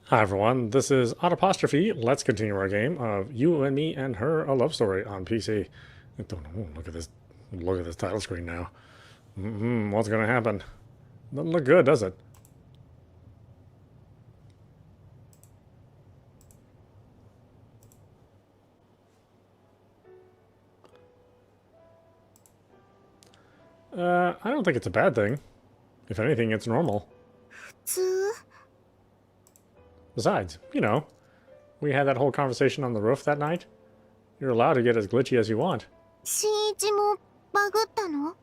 Hi everyone, this is audapostrophe. Let's continue our game of You and Me and Her, a Love Story on PC. Look at this! Look at this title screen now. What's gonna happen? Doesn't look good, does it? I don't think it's a bad thing. If anything, it's normal. Besides, you know, we had that whole conversation on the roof that night. You're allowed to get as glitchy as you want. 新一もバグったの？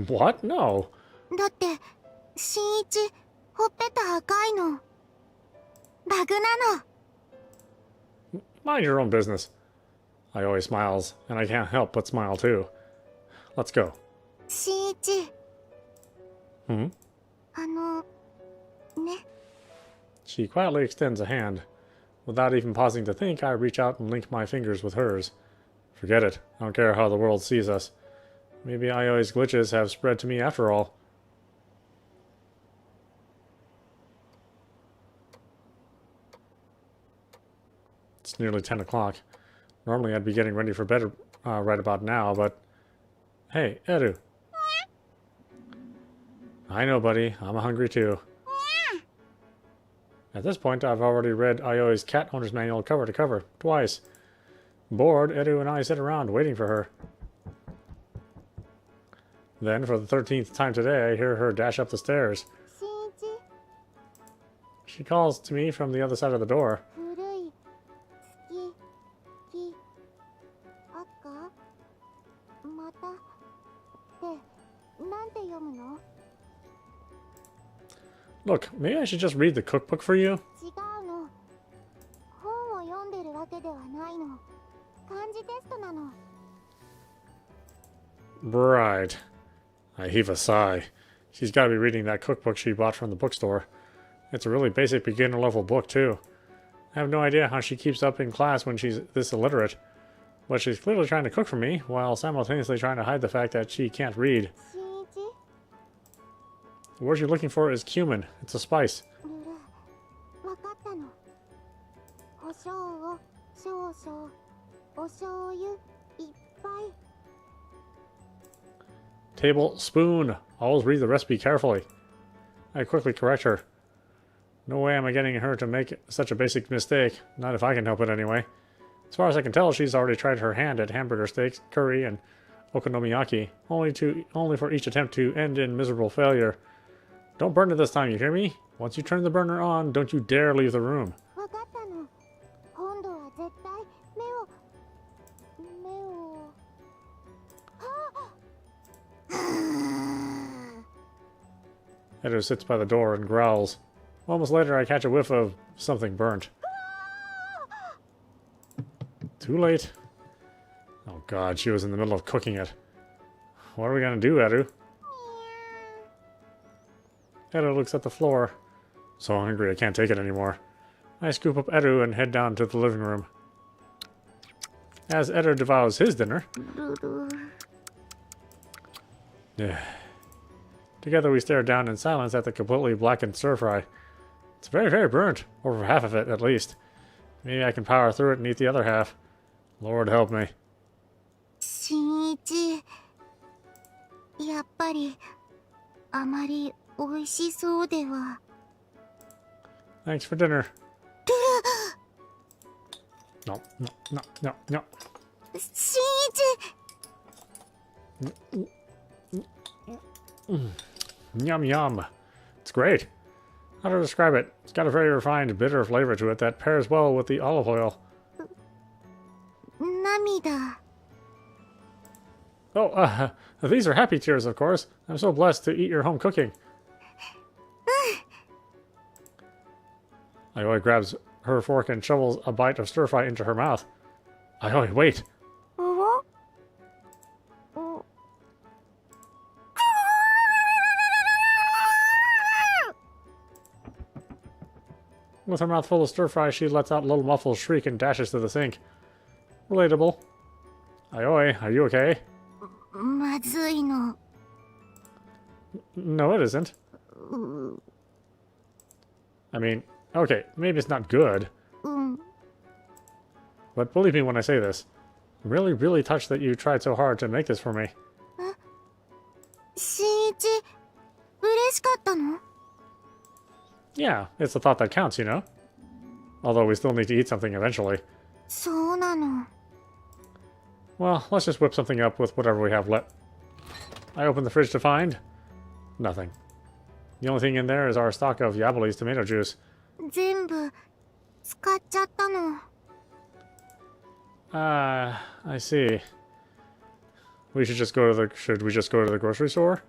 What? No. だって新一ほっぺた赤いのバグなの。 Mind your own business. I always smiles, and I can't help but smile too. Let's go. 新一 Hmm? ね。 She quietly extends a hand. Without even pausing to think, I reach out and link my fingers with hers. Forget it. I don't care how the world sees us. Maybe Aoi's glitches have spread to me after all. It's nearly 10 o'clock. Normally I'd be getting ready for bed right about now, but... Hey, Eru. I know, buddy. I'm hungry too. At this point, I've already read Aoi's cat owner's manual cover to cover, twice. Bored, Eru and I sit around waiting for her. Then, for the 13th time today, I hear her dash up the stairs. 新一 She calls to me from the other side of the door. 古い月木赤またってなんて読むの？ Look, maybe I should just read the cookbook for you? 違うの。本を読んでるわけではないの。漢字テストなの。 Right. I heave a sigh. She's got to be reading that cookbook she bought from the bookstore. It's a really basic beginner level book, too. I have no idea how she keeps up in class when she's this illiterate. But she's clearly trying to cook for me, while simultaneously trying to hide the fact that she can't read. 新一 The word you're looking for is cumin. It's a spice. ルルわかったの。胡椒を少々お醤油いっぱい。 Tablespoon. Always read the recipe carefully. I quickly correct her. No way am I getting her to make such a basic mistake. Not if I can help it anyway. As far as I can tell, she's already tried her hand at hamburger steaks, curry, and okonomiyaki, only for each attempt to end in miserable failure. Don't burn it this time, you hear me? Once you turn the burner on, don't you dare leave the room. わかったの。今度は絶対目を。Edo sits by the door and growls. Moments later, I catch a whiff of something burnt. Too late. Oh god, she was in the middle of cooking it. What are we gonna do, Edu? Edu looks at the floor. So hungry I can't take it anymore. I scoop up Edu and head down to the living room. As Edu devours his dinner... Together we stare down in silence at the completely blackened stir-fry. It's very, very burnt. Over half of it, at least. Maybe I can power through it and eat the other half. Lord help me. 新一やっぱりあまり美味しそうでは。 Thanks for dinner. No, no, no, no, no. 新一 Yum, yum. It's great. How to describe it? It's got a very refined, bitter flavor to it that pairs well with the olive oil. 涙 Oh, these are happy tears, of course. I'm so blessed to eat your home cooking. Aioi grabs her fork and shovels a bite of stir-fry into her mouth. Aioi, wait. お With her mouth full of stir-fry, she lets out a little muffled shriek and dashes to the sink. Relatable. Aioi, are you okay? まずいの。 No, it isn't. I mean, Okay, maybe it's not good, うん。 but believe me when I say this. I'm really, really touched that you tried so hard to make this for me. 新一、嬉しかったの？ Yeah, it's the thought that counts, you know? Although we still need to eat something eventually. そうなの。 Well, let's just whip something up with whatever we have left. I opened the fridge to find... nothing. The only thing in there is our stock of Yabali's tomato juice. 全部使っちゃったの。 I see. We should just go to the... Should we just go to the grocery store?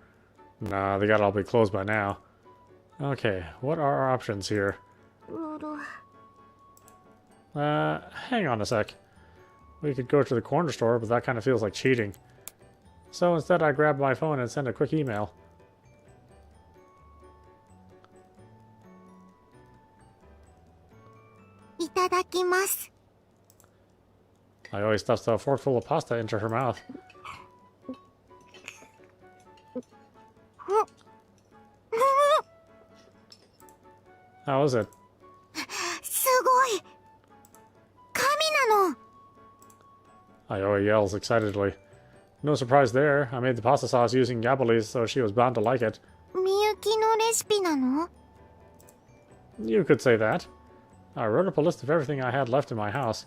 Nah, they gotta all be closed by now. Okay, what are our options here? ロロ。 Hang on a sec. We could go to the corner store, but that kind of feels like cheating. So instead I grab my phone and send a quick email. いただきます。 I always stuffed a forkful of pasta into her mouth. How was it? すごい。神なの。 Aoi yells excitedly. No surprise there. I made the pasta sauce using Yabali's, so she was bound to like it. みゆきのレシピなの？ You could say that. I wrote up a list of everything I had left in my house.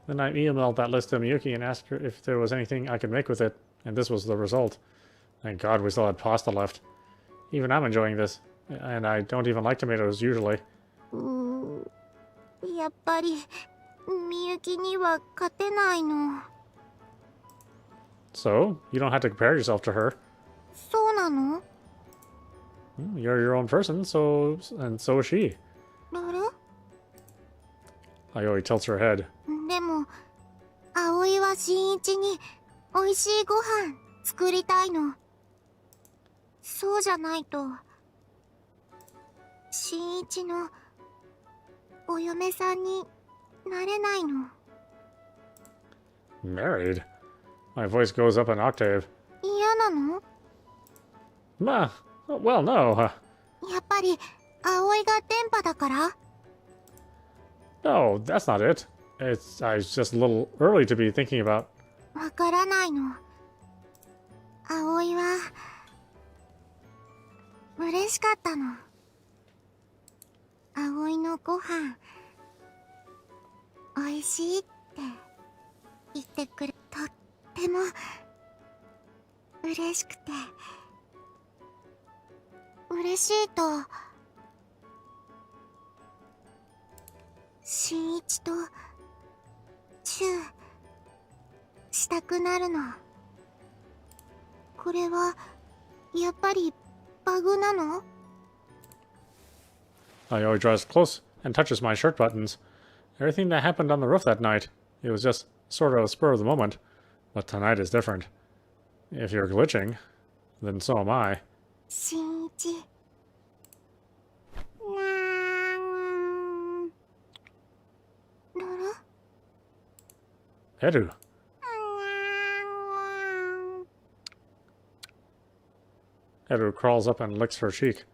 Then I emailed that list to Miyuki and asked her if there was anything I could make with it, and this was the result. Thank God we still had pasta left. Even I'm enjoying this, and I don't even like tomatoes usually. やっぱりみゆきには勝てないの。 So, you don't have to compare yourself to her. そうなの？ You're your own person, so is she. ロロ？ Aoi tilts her head. でも葵は新一に美味しいご飯作りたいの。そうじゃないと新一のお嫁さんになれないの。 Married? My voice goes up an octave. 嫌なの？ Well, no. やっぱり葵が電波だから？ No, that's not it. It's just a little early to be thinking about. わからないの。葵は嬉しかったの。葵のご飯おいしいって言ってくれ、とっても嬉しくて、嬉しいと新一とチューしたくなるの。これはやっぱりバグなの？ Aoi draws close and touches my shirt buttons. Everything that happened on the roof that night, it was just sort of a spur of the moment. But tonight is different. If you're glitching, then so am I. 新一。ロロ？ Edu. Edu crawls up and licks her cheek.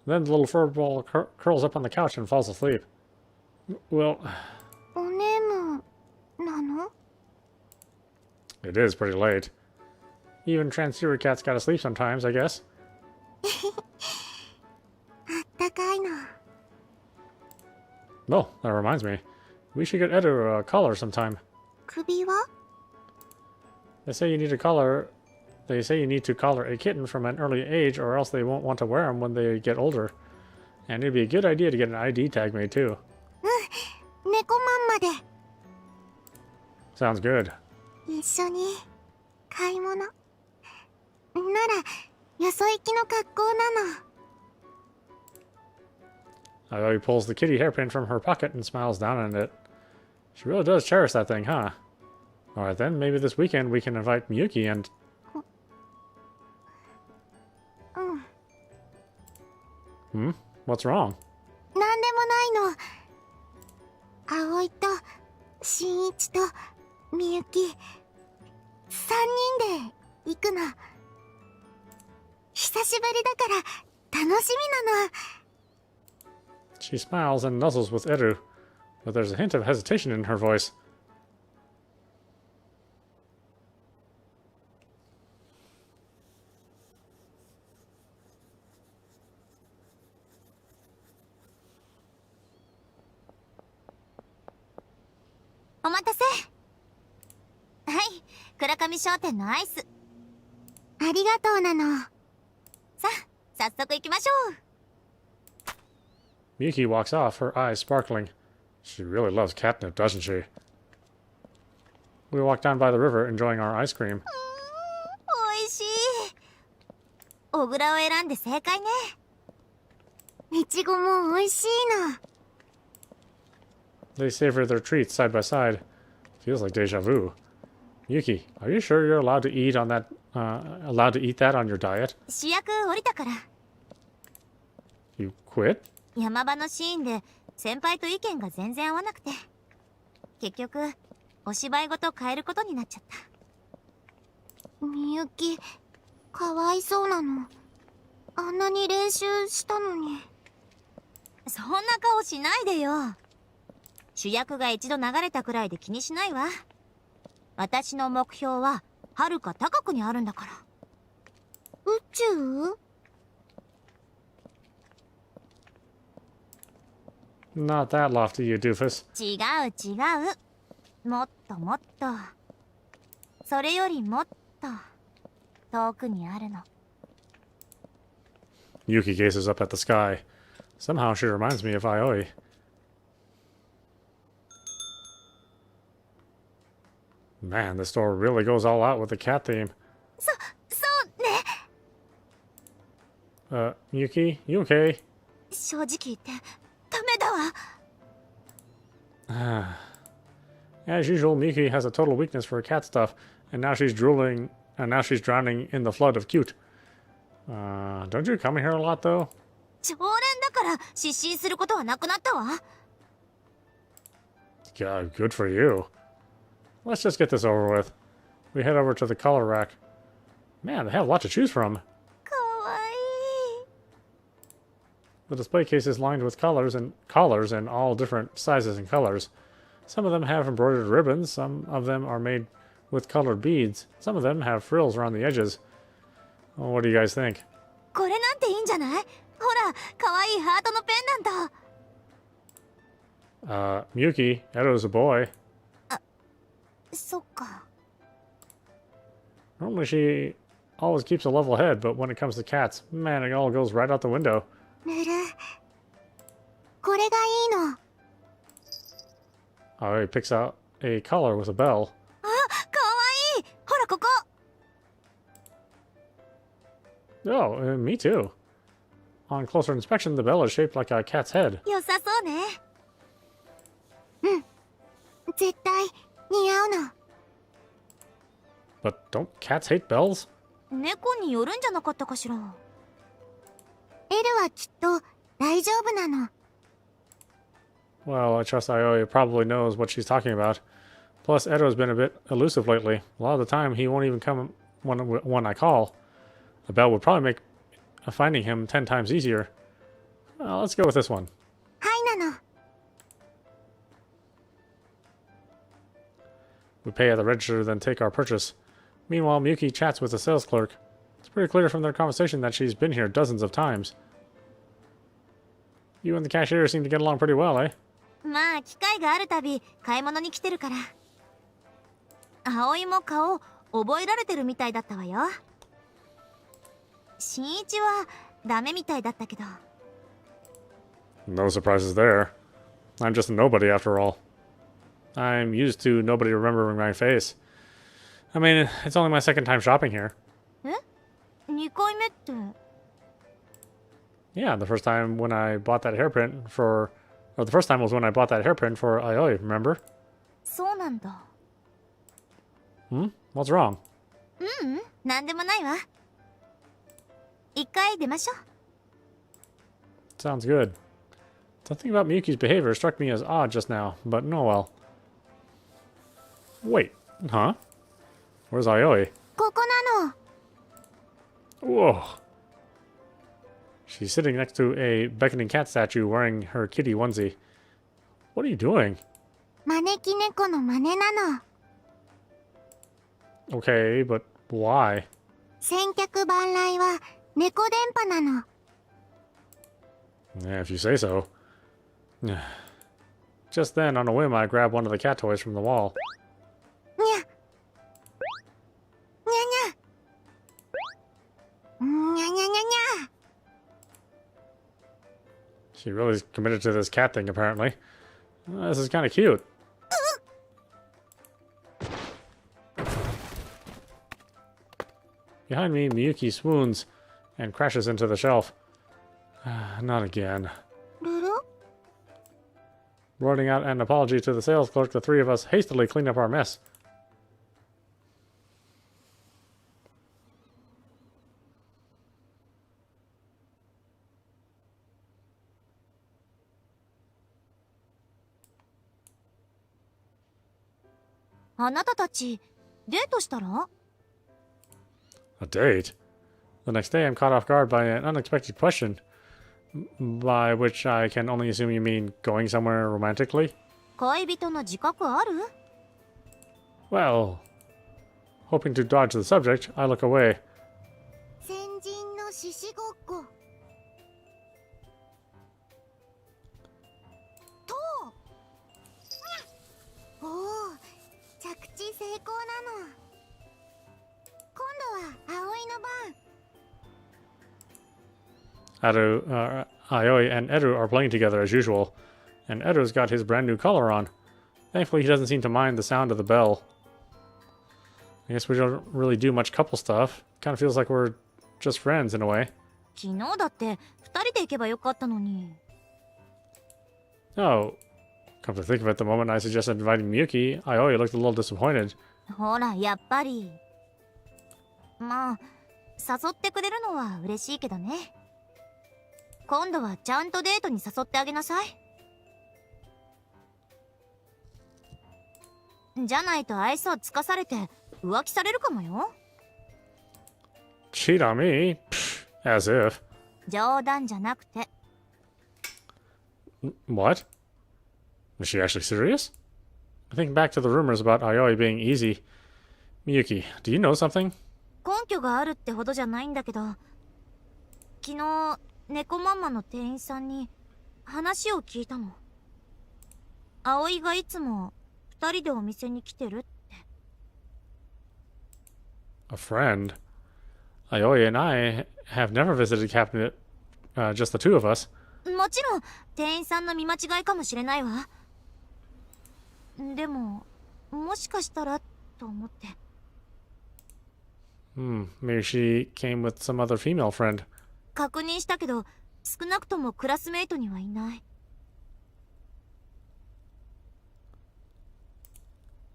Then the little fur ball curls up on the couch and falls asleep. Well, お眠なの？ it is pretty late. Even transceiver cats gotta sleep sometimes, I guess. あったかいの。 Oh, that reminds me. We should get Edu a collar sometime. 首は？ They say you need to collar a kitten from an early age, or else they won't want to wear them when they get older. And it'd be a good idea to get an ID tag made too. 猫まんまで Sounds good. 一緒に買い物ならよそ行きの格好なの。 Aoi pulls the kitty hairpin from her pocket and smiles down on it. She really does cherish that thing, huh? Alright then, maybe this weekend we can invite Miyuki and... うん。 What's wrong? なんでもないの。葵と新一とみゆき3人で行くの。久しぶりだから楽しみなの。She smiles and nuzzles with Eru, but there's a hint of hesitation in her voice. Miyuki walks off, her eyes sparkling. She really loves catnip, doesn't she? We walk down by the river, enjoying our ice cream. They savor their treats side by side. Feels like deja vu. Miyuki, are you sure you're allowed to eat on that? Allowed to eat that on your diet? You quit? 山場のシーンで先輩と意見が全然合わなくて結局お芝居ごと変えることになっちゃった。みゆきかわいそうなの。あんなに練習したのに。そんな顔しないでよ。主役が一度流れたくらいで気にしないわ。私の目標ははるか高くにあるんだから。宇宙Not that lofty, you doofus. 違う違う。もっともっと。それよりもっと遠くにあるの。Yuki gazes up at the sky. Somehow she reminds me of Aioi. Man, this store really goes all out with the cat theme. そうね。Miyuki, you okay? 正直言ってダメだわ。As usual, Miyuki has a total weakness for cat stuff, and now she's drooling, and now she's drowning in the flood of cute. Don't you come here a lot, though? 常連だから失神することはなくなったわ。God, good for you. Let's just get this over with. We head over to the color rack. Man, they have a lot to choose from. かわいい。The display case is lined with collars in all different sizes and colors. Some of them have embroidered ribbons, some of them are made with colored beads, some of them have frills around the edges. Well, what do you guys think? これなんていいんじゃない？ほら、かわいいハートのペンダント。Miyuki, Edo's a boy. そっか。Normally she always keeps a level head, but when it comes to cats, man, it all goes right out the window. ぬる。これがいいの。Oh, he picks out a collar with a bell. あ、かわいい。ほらここ。Oh, me too. On closer inspection, the bell is shaped like a cat's head. 良さそうね。うん。絶対似合うの。But don't cats hate bells? 猫によるんじゃなかったかしら。エルはきっと大丈夫なの。Well, I trust Aioi probably knows what she's talking about. Plus, Edo's been a bit elusive lately. A lot of the time, he won't even come when I call. A bell would probably make finding him 10 times easier. Well, let's go with this one. はいなの。We pay at the register, then take our purchase. Meanwhile, Miyuki chats with the sales clerk. It's pretty clear from their conversation that she's been here dozens of times. You and the cashier seem to get along pretty well, eh? まあ機会があるたび買い物に来てるから。葵も顔覚えられてるみたいだったわよ。新一はダメみたいだったけど。No surprises there. I'm just a nobody after all. I'm used to nobody remembering my face. I mean, it's only my second time shopping here. え？2回目って。Yeah, the first time when I bought that hairpin for... Or the first time was when I bought that hairpin for Aioi, remember? そうなんだ。Hmm? What's wrong? なんでもないわ。一回出ましょう。Sounds good. Something about Miyuki's behavior struck me as odd just now, but no well. Wait, huh? Where's Aioi? ここなの。Whoa. She's sitting next to a beckoning cat statue wearing her kitty onesie. What are you doing? 招き猫の真似なの。 Okay, but why? 千客万来は猫電波なの。 Yeah, if you say so. Just then, on a whim, I grabbed one of the cat toys from the wall. にゃ。にゃにゃ。にゃにゃにゃにゃ。 She really committed to this cat thing, apparently. This is kind of cute. Behind me, Miyuki swoons and crashes into the shelf. Not again. ルル Writing out an apology to the sales clerk, the three of us hastily clean up our mess.「あなたたちデートしたら？ A date? The next day, I'm caught off guard by an unexpected question. By which I can only assume you mean going somewhere romantically? 恋人の自覚ある？ Well, hoping to dodge the subject, I look away. 先人の獅子ごっこ。とおお、着地成功なの。今度は葵の番。 Aoi and Eru are playing together as usual, and Eru's got his brand new collar on. Thankfully, he doesn't seem to mind the sound of the bell. I guess we don't really do much couple stuff. Kind of feels like we're just friends in a way. 昨日だって二人で行けばよかったのに。 Oh, come to think of it, the moment I suggested inviting Miyuki, Aoi looked a little disappointed. ほら、やっぱり。まあ、誘ってくれるのは嬉しいけどね。今度はちゃんとデートに誘ってあげなさい。じゃないと愛想つかされて浮気されるかもよ。 Cheat on me? Pfft, as if. 冗談じゃなくて。 What? Is she actually serious? I think back to the rumors about Aoi being easy. Miyuki, do you know something? 根拠があるってほどじゃないんだけど、昨日猫ママの店員さんに話を聞いたの。葵がいつも二人でお店に来てるって。 A friend? Aoi and I have never visited Cabinet, just the two of us. もちろん店員さんの見間違いかもしれないわ。でももしかしたらと思って。 Maybe she came with some other female friend. 確認したけど少なくともクラスメイトにはいない。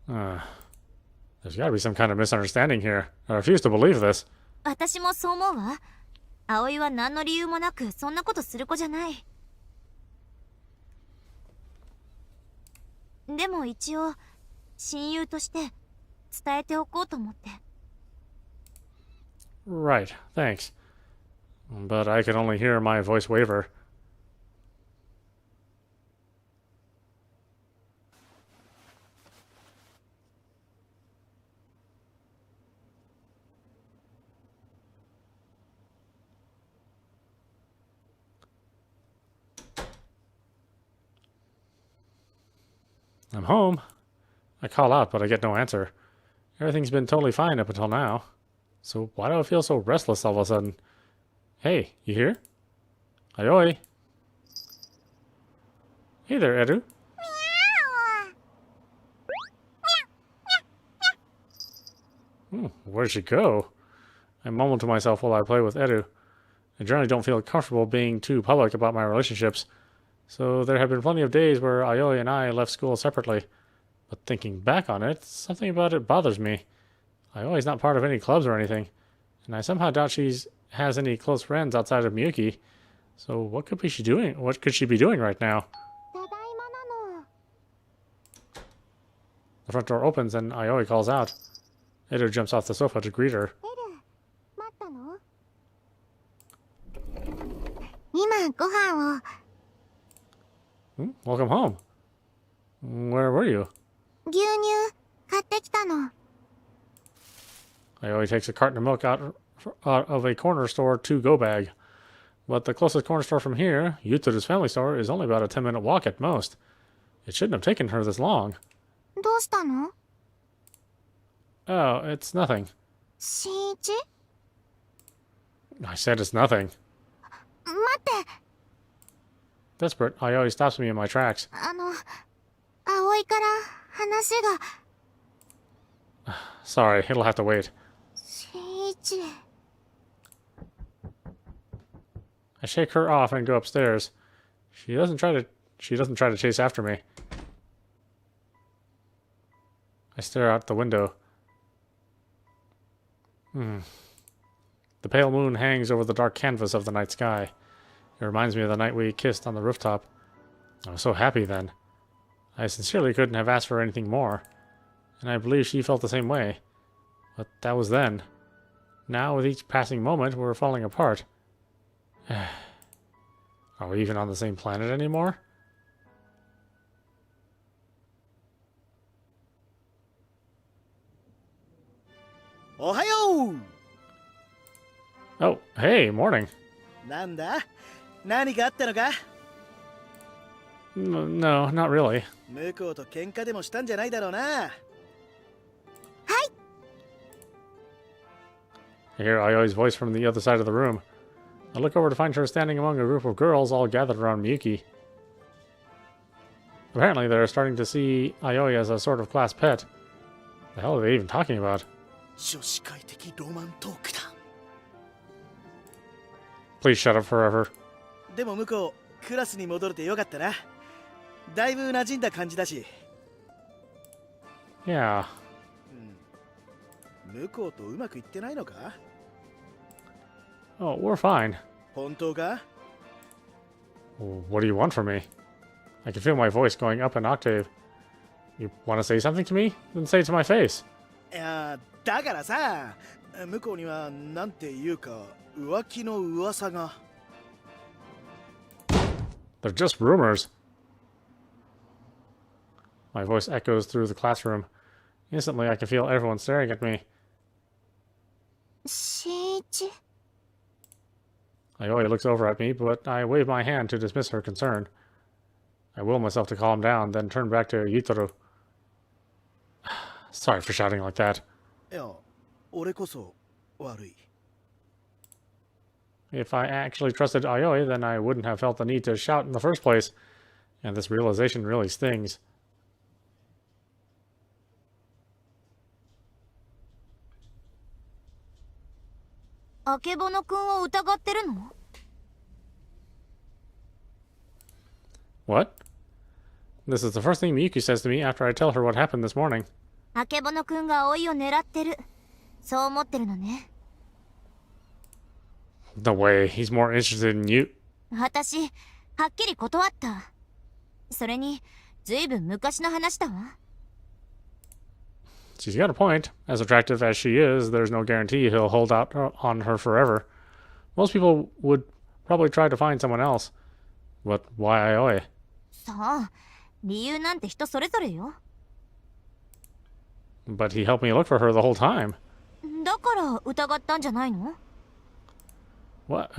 There's gotta be some kind of misunderstanding here. I refuse to believe this. 私もそう思うわ。葵は何の理由もなくそんなことする子じゃない。でも一応親友として伝えておこうと思って。 Right, thanks. But I could only hear my voice waver. I'm home. I call out, but I get no answer. Everything's been totally fine up until now. So why do I feel so restless all of a sudden? Hey, you here? Aoi. Hey there, Eru. Where'd she go? I mumble to myself while I play with Eru. I generally don't feel comfortable being too public about my relationships, so there have been plenty of days where Aoi and I left school separately. But thinking back on it, something about it bothers me. Aoi's not part of any clubs or anything, and I somehow doubt she has any close friends outside of Miyuki. So what could she be doing? What could she be doing right now? The front door opens and Aoi calls out. Eru jumps off the sofa to greet her. Where were you? 牛乳買ってきたの。 Ayoi takes a carton of milk out of a corner store to-go bag. But the closest corner store from here, Yutoru's family store, is only about a 10-minute walk at most. It shouldn't have taken her this long. どうしたの？ Oh, it's nothing. 新一？ I said it's nothing. 待って。 Desperate, Ayoi stops me in my tracks. 葵から話が。 Sorry, it'll have to wait. 新一。 I shake her off and go upstairs. She doesn't try to chase after me. I stare out the window. The pale moon hangs over the dark canvas of the night sky. It reminds me of the night we kissed on the rooftop. I was so happy then. I sincerely couldn't have asked for anything more. And I believe she felt the same way. But that was then. Now, with each passing moment, we're falling apart. Are we even on the same planet anymore? Ohayo! Oh, hey, morning. なんだ？何かあったのか？ No, not really. 向こうと喧嘩でもしたんじゃないだろうな。 I hear Ayoi's voice from the other side of the room. I look over to find her standing among a group of girls all gathered around Miyuki. Apparently, they're starting to see Ayoi as a sort of class pet. The hell are they even talking about? 女子会的ロマントークだ。 Please shut up forever. でも向こうクラスに戻れてよかったな。だいぶ馴染んだ感じだし。 Yeah. 向こうとうまくいってないのか？ Oh, we're fine. 本当か？ What do you want from me? I can feel my voice going up an octave. You want to say something to me? Then say it to my face. いやだからさ、向こうにはなんていうか浮気の噂が。 They're just rumors. My voice echoes through the classroom. Instantly, I can feel everyone staring at me. 新一。 Ayoi looks over at me, but I wave my hand to dismiss her concern. I will myself to calm down, then turn back to Yutoru. Sorry for shouting like that. いや、俺こそ悪い。 If I actually trusted Ayoi, then I wouldn't have felt the need to shout in the first place. And this realization really stings. あけぼのくんを疑ってるの？ What? This is the first thing Miyuki says to me after I tell her what happened this morning. あけぼのくんが葵を狙ってる。そう思ってるのね。 No way, he's more interested in you. 私、はっきり断った。それに、ずいぶん昔の話だわ。 She's got a point. As attractive as she is, there's no guarantee he'll hold out on her forever. Most people would probably try to find someone else. But why Ayoi? さあ、理由なんて人それぞれよ。 But he helped me look for her the whole time. だから疑ったんじゃないの？ What?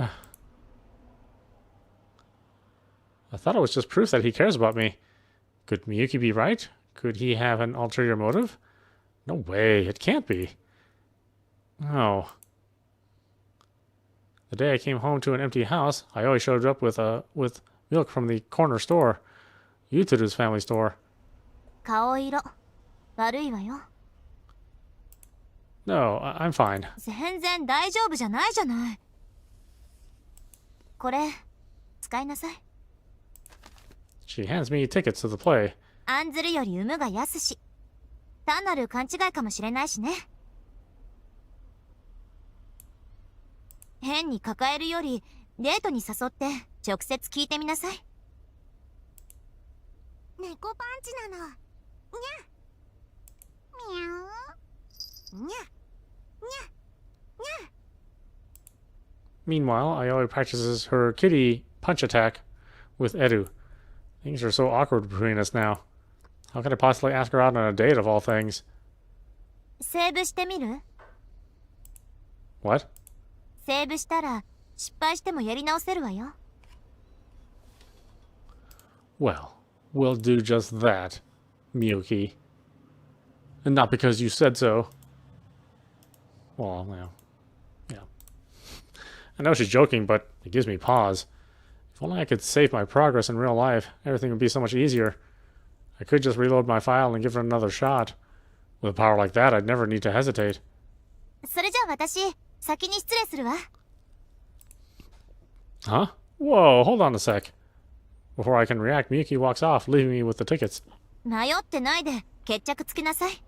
I thought it was just proof that he cares about me. Could Miyuki be right? Could he have an ulterior motive? No way, it can't be. No. The day I came home to an empty house, I always showed up with milk from the corner store. Yutoru's family store. 顔色、悪いわよ。 No, I'm fine. 全然大丈夫じゃないじゃない。これ、使いなさい。 She hands me tickets to the play. 案ずるより有無が安し。単なる勘違いかもしれないしね。変に抱えるよりデートに誘って直接聞いてみなさい。猫パンチなの。にゃ。みゃう。にゃ。にゃ。にゃ。 Meanwhile, Ayoi practices her kitty punch attack with Edu. Things are so awkward between us now. How could I possibly ask her out on a date of all things? セーブしてみる？ What? セーブしたら失敗してもやり直せるわよ。Well, we'll do just that, Miyuki. And not because you said so. Well, yeah. I know she's joking, but it gives me pause. If only I could save my progress in real life, everything would be so much easier. I could just reload my file and give it another shot. With a power like that, I'd never need to hesitate. それじゃあ私、先に失礼するわ。Huh? Whoa, hold on a sec. Before I can react, Miyuki walks off, leaving me with the tickets. 迷ってないで決着つけなさい。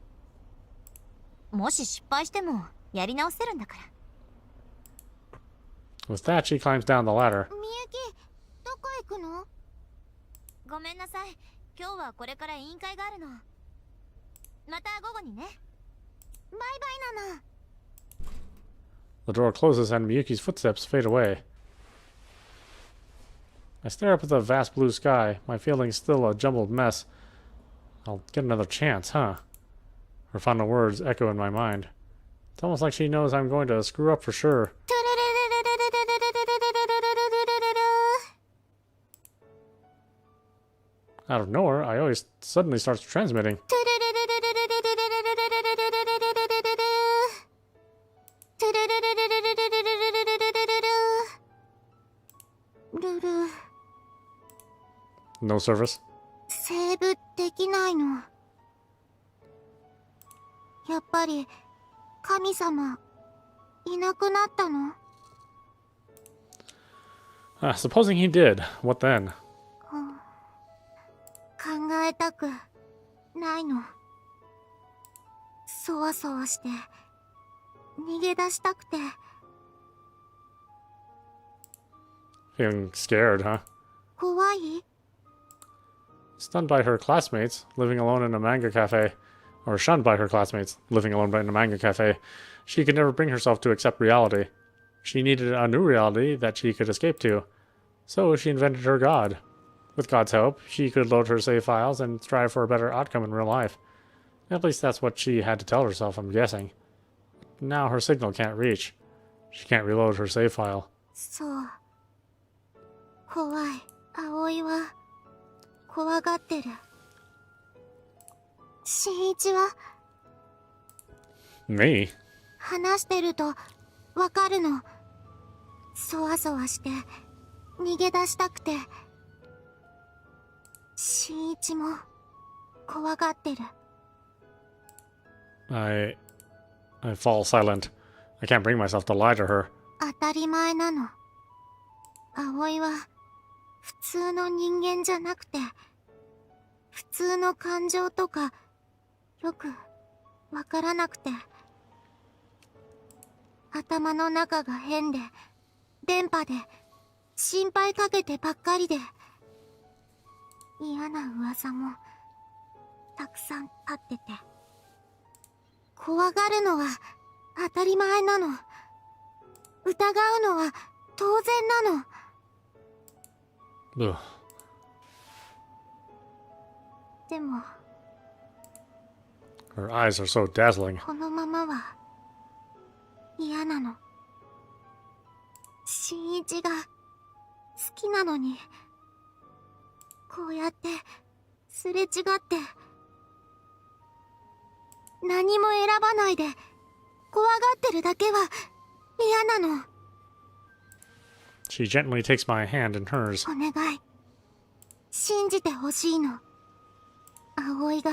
もし失敗してもやり直せるんだから。With that, she climbs down the ladder. みゆき、どこ行くの？ごめんなさい。今日はこれから委員会があるの。また午後にね。バイバイなの。The door closes and Miyuki's footsteps fade away. I stare up at the vast blue sky, my feelings still a jumbled mess. I'll get another chance, huh? Her final words echo in my mind. It's almost like she knows I'm going to screw up for sure. Out of nowhere, I always suddenly starts transmitting. No service. セーブできないの。やっぱり神様いなくなったの？ Supposing he did, what then? 考えたくないの。そわそわして逃げ出したくて。Feeling scared, huh? 怖い？ Stunned by her classmates, living alone in a manga cafe, or shunned by her classmates, living alone in a manga cafe, she could never bring herself to accept reality. She needed a new reality that she could escape to. So she invented her god. With God's help, she could load her save files and strive for a better outcome in real life. At least that's what she had to tell herself, I'm guessing. Now her signal can't reach. She can't reload her save file. そう。怖い。葵は怖がってる。新一は Me? 話してるとわかるの。そわそわして逃げ出したくて。新一も怖がってる。I fall silent. I can't bring myself to lie to her. 当たり前なの。葵は普通の人間じゃなくて、普通の感情とかよくわからなくて、頭の中が変で、電波で心配かけてばっかりで、嫌な噂もたくさんあってて、怖がるのは当たり前なの。疑うのは当然なの。Ugh. でも Her eyes are so dazzling. このままは嫌なの。新一が好きなのに、こうやってすれ違って何も選ばないで怖がってるだけは嫌なの。She gently takes my hand in hers. お願い、信じてほしいの。葵が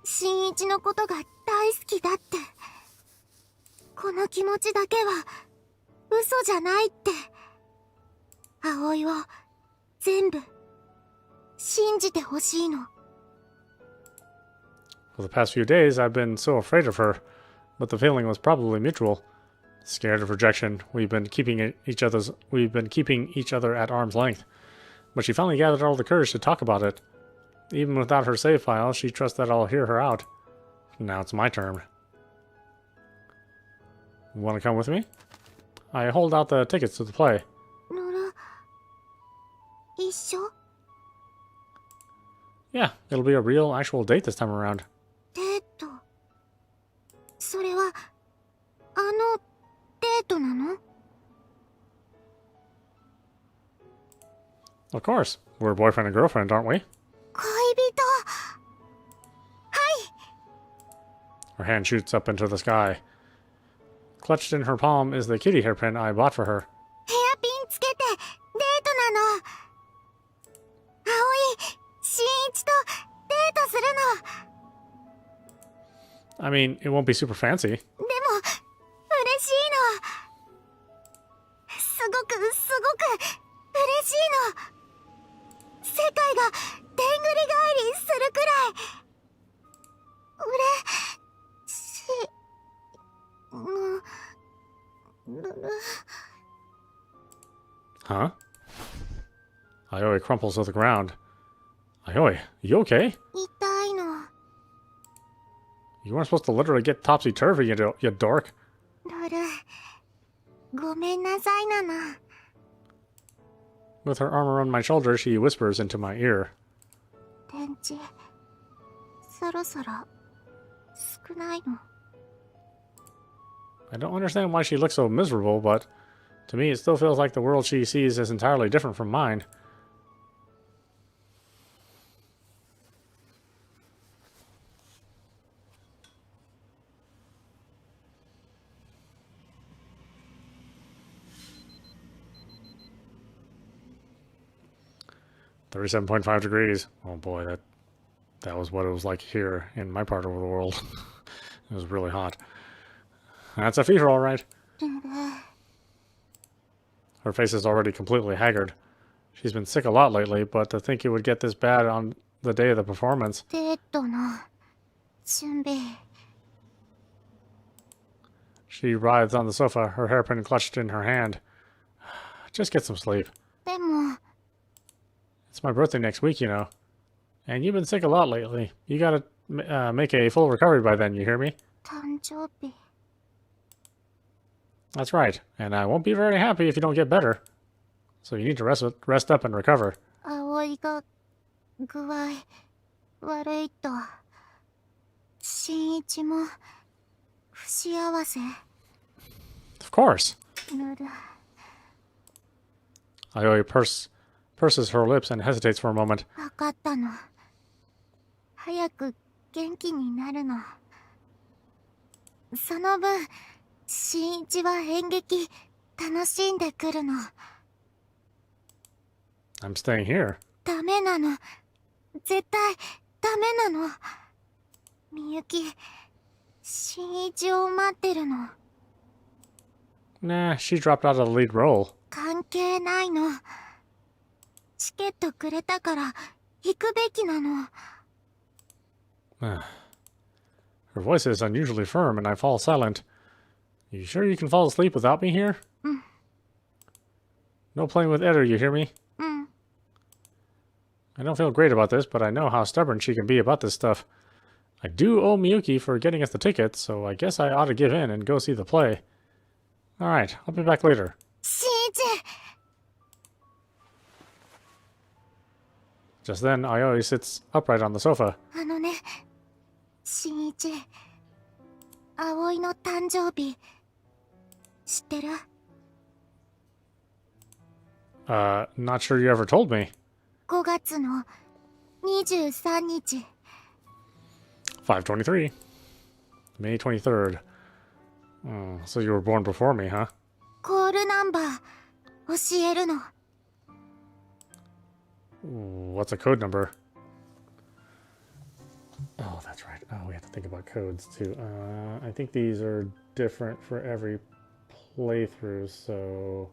新一のことが大好きだって。この気持ちだけは嘘じゃないって。葵を全部信じてほしいの。For the past few days, I've been so afraid of her, but the feeling was probably mutual. Scared of rejection, we've been keeping each other at arm's length. But she finally gathered all the courage to talk about it. Even without her save file, she trusts that I'll hear her out. Now it's my turn. Want to come with me? I hold out the tickets to the play. 一緒？ Yeah, it'll be a real, actual date this time around. デート。それは、あの、デートなの？ Of course. We're boyfriend and girlfriend, aren't we? 恋人。Her hand shoots up into the sky. Clutched in her palm is the kitty hairpin I bought for her. ヘアピンつけて、デートなの。葵、新一とデートするの。 I mean, it won't be super fancy. でも、嬉しいの。すごく、嬉しいの。世界が、でんぐり返りするくらい。Huh? Aioi crumples to the ground. Aioi, you okay? 痛いの。 You weren't supposed to literally get topsy-turvy, you dork. ロル、ごめんなさいなな。 With her arm around my shoulder, she whispers into my ear. 電池、そろそろ、少ないの。 I don't understand why she looks so miserable, but to me it still feels like the world she sees is entirely different from mine. "37.5 degrees. Oh boy, that was what it was like here in my part of the world. It was really hot. That's a fever, all right." Her face is already completely haggard. She's been sick a lot lately, but to think it would get this bad on the day of the performance. デートの準備。 She writhes on the sofa, her hairpin clutched in her hand. Just get some sleep. でも、 It's my birthday next week, you know. And you've been sick a lot lately. You gotta make a full recovery by then, you hear me? 誕生日。 That's right. And I won't be very happy if you don't get better. So you need to rest up and recover. 葵が具合悪いと。新一も不幸せ。 Of course. ぬる。 Aioi purses her lips and hesitates for a moment. わかったの。早く元気になるの。その分、新一は演劇楽しんでくるの。 I'm staying here. ダメなの。絶対ダメなの。みゆき、新一を待ってるの。 Nah, she dropped out of the lead role. 関係ないの。チケットくれたから行くべきなの。 Her voice is unusually firm, and I fall silent. You sure you can fall asleep without me here? No playing with Eder, you hear me? うん。 I don't feel great about this, but I know how stubborn she can be about this stuff. I do owe Miyuki for getting us the tickets, so I guess I ought to give in and go see the play. Alright, I'll be back later. 新一。 Just then, Aioi sits upright on the sofa. あのね、新一。葵の誕生日、知ってる？ Not sure you ever told me. 5月の23日。 5/23. May 23rd. So you were born before me, huh? コールナンバー、教えるの。 What's a code number? Oh, that's right. Oh, we have to think about codes too. I think these are different for every playthrough, so...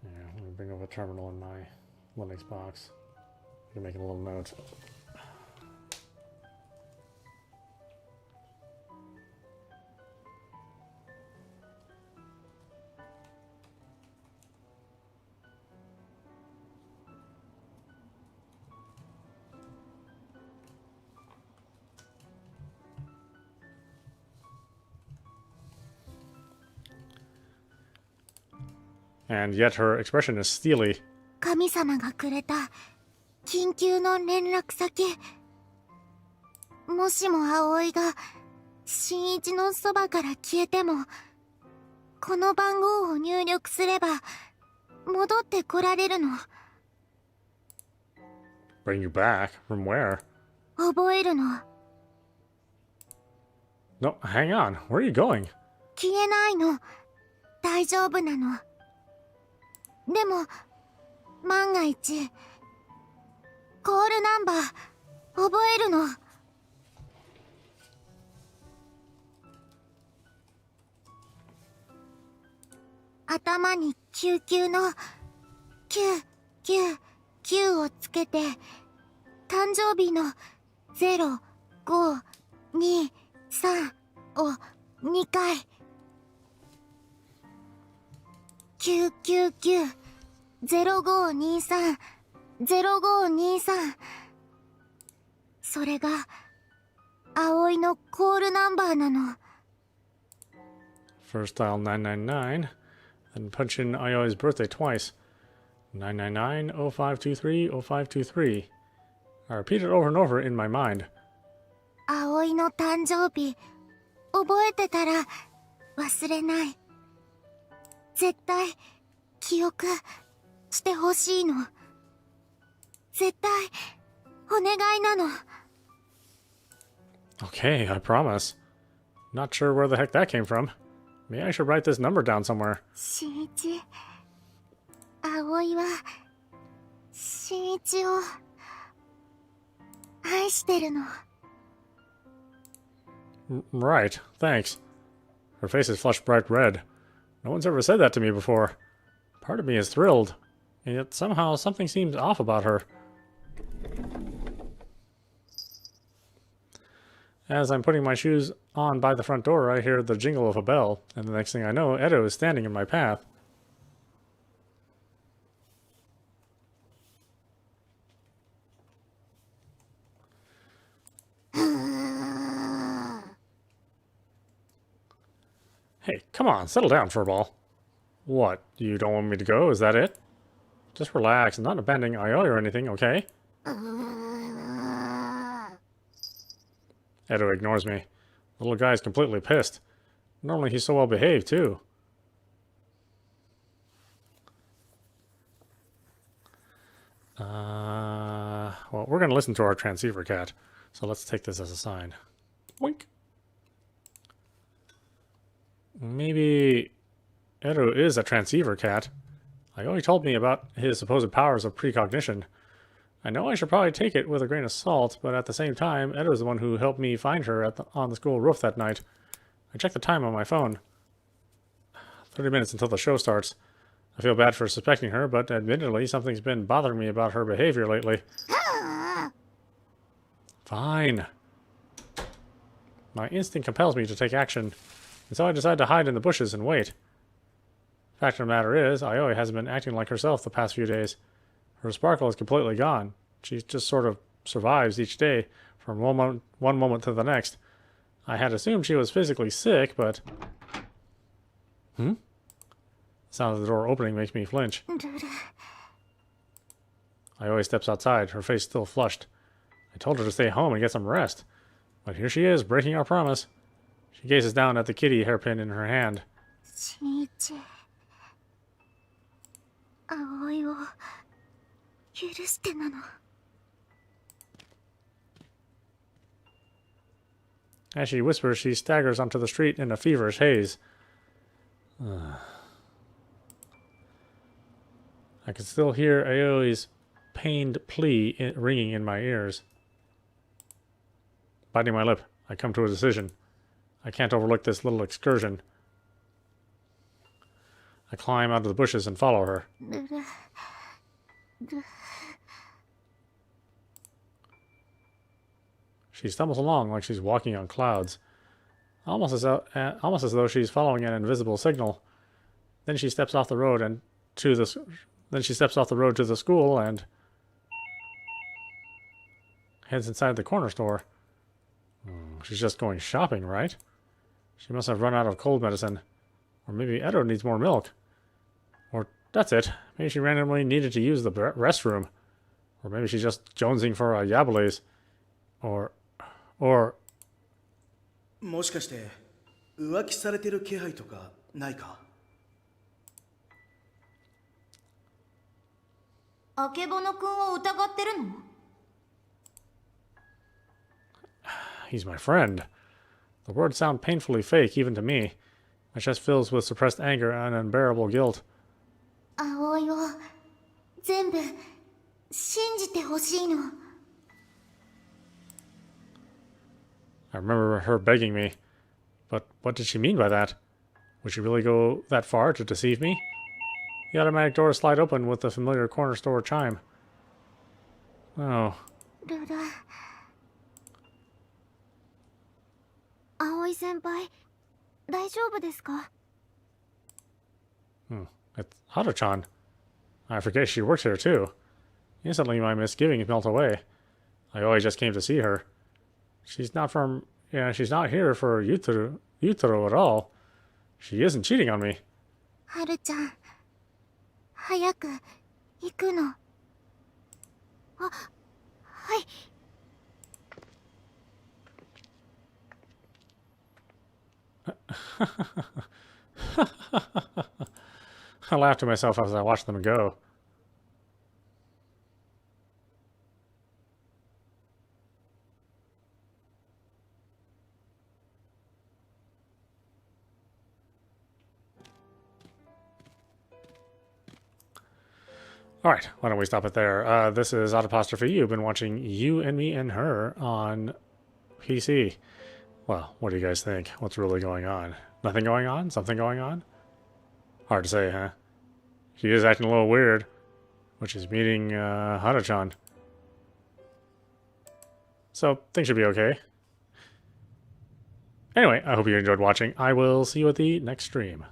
yeah, let me bring up a terminal in my Linux box. I can make a little note. And yet her expression is steely. 神様がくれた緊急の連絡先。もしも葵が新一のそばから消えても、この番号を入力すれば戻ってこられるの。Bring you back? From where? 覚えるの。No, hang on. Where are you going? 消えないの。大丈夫なの。でも万が一コールナンバー覚えるの。頭に99の999をつけて、誕生日の0523を2回。999-0523-0523。それが葵のコールナンバーなの。 First dial 999, then punch in Aoi's birthday twice. 999-0523-0523. I repeat it over and over in my mind. 葵の誕生日覚えてたら忘れない。絶対記憶してほしいの。絶対お願いなの。 Okay, I promise. Not sure where the heck that came from. Maybe I should write this number down somewhere. 新一、葵は新一を愛してるの。 Right, thanks. Her face is flushed bright red. No one's ever said that to me before. Part of me is thrilled, and yet somehow something seems off about her. As I'm putting my shoes on by the front door, I hear the jingle of a bell, and the next thing I know, Edo is standing in my path. Hey, come on, settle down, Furball. What, you don't want me to go, is that it? Just relax, I'm not abandoning Aoi or anything, okay? Edo ignores me. The little guy's completely pissed. Normally he's so well behaved, too. Well, we're going to listen to our transceiver cat, so let's take this as a sign. Wink. Maybe Edo is a transceiver cat. Aoi told me about his supposed powers of precognition. I know I should probably take it with a grain of salt, but at the same time, Edo's the one who helped me find her on the school roof that night. I checked the time on my phone. 30 minutes until the show starts. I feel bad for suspecting her, but admittedly, something's been bothering me about her behavior lately. Fine. My instinct compels me to take action, and so I decide to hide in the bushes and wait. Fact of the matter is, Aoi hasn't been acting like herself the past few days. Her sparkle is completely gone. She just sort of survives each day, from one moment to the next. I had assumed she was physically sick, but... The sound of the door opening makes me flinch. Aoi steps outside, her face still flushed. I told her to stay home and get some rest. But here she is, breaking our promise. She gazes down at the kitty hairpin in her hand. 新一、葵を許してなの。 As she whispers, she staggers onto the street in a feverish haze. I can still hear Aoi's pained plea ringing in my ears. Biting my lip, I come to a decision. I can't overlook this little excursion. I climb out of the bushes and follow her. She stumbles along like she's walking on clouds, almost as though she's following an invisible signal. Then she steps off the road to the school and heads inside the corner store. She's just going shopping, right? She must have run out of cold medicine. Or maybe Edo needs more milk. Or That's it. Maybe she randomly needed to use the restroom. Or maybe she's just jonesing for a Yabeles. Or... もしかして浮気されてる気配とかないか？あけぼのくんを疑ってるの？ He's my friend. The words sound painfully fake, even to me. My chest fills with suppressed anger and unbearable guilt. 葵を全部信じてほしいの。I remember her begging me. But what did she mean by that? Would she really go that far to deceive me? The automatic doors slide open with the familiar corner store chime. Oh. ルル。葵先輩、大丈夫ですか？ It's Hado-chan. I forget she works here too. Instantly my misgivings melt away. I always just came to see her. She's not here for Yutaro at all. She isn't cheating on me. はるちゃん、早く行くの。あ、はい。I laughed to myself as I watched them go. Alright, why don't we stop it there? This is audapostrophe. You've been watching You and Me and Her on PC. Well, what do you guys think? What's really going on? Nothing going on? Something going on? Hard to say, huh? She is acting a little weird, which is meeting Hado-chan. So, things should be okay. Anyway, I hope you enjoyed watching. I will see you at the next stream.